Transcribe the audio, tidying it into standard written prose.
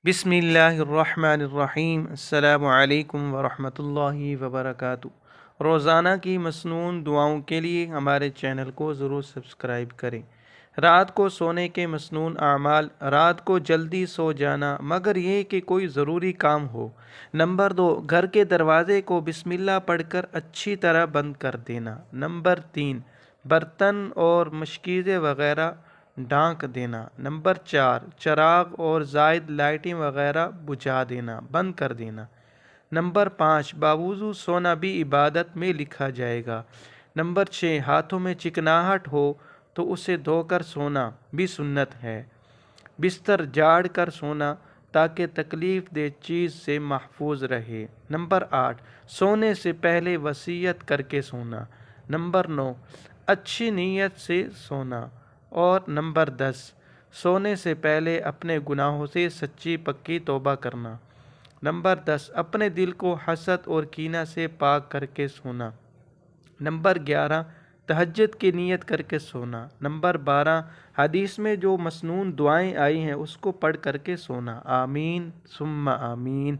بسم اللہ الرحمن الرحیم۔ السلام علیکم ورحمۃ اللہ وبرکاتہ۔ روزانہ کی مسنون دعاؤں کے لیے ہمارے چینل کو ضرور سبسکرائب کریں۔ رات کو سونے کے مسنون اعمال: رات کو جلدی سو جانا مگر یہ کہ کوئی ضروری کام ہو۔ نمبر 2، گھر کے دروازے کو بسم اللہ پڑھ کر اچھی طرح بند کر دینا۔ نمبر 3، برتن اور مشکیزیں وغیرہ ڈھانک دینا۔ نمبر 4، چراغ اور زائد لائٹیں وغیرہ بجھا دینا، بند کر دینا۔ نمبر 5، باوضو سونا بھی عبادت میں لکھا جائے گا۔ نمبر 6، ہاتھوں میں چکناہٹ ہو تو اسے دھو کر سونا بھی سنت ہے۔ بستر جھاڑ کر سونا تاکہ تکلیف دہ چیز سے محفوظ رہے۔ نمبر 8، سونے سے پہلے وصیت کر کے سونا۔ نمبر 9، اچھی نیت سے سونا۔ اور نمبر 10، سونے سے پہلے اپنے گناہوں سے سچی پکی توبہ کرنا۔ نمبر 10، اپنے دل کو حسد اور کینہ سے پاک کر کے سونا۔ نمبر 11، تہجد کی نیت کر کے سونا۔ نمبر 12، حدیث میں جو مسنون دعائیں آئی ہیں اس کو پڑھ کر کے سونا۔ آمین ثم آمین۔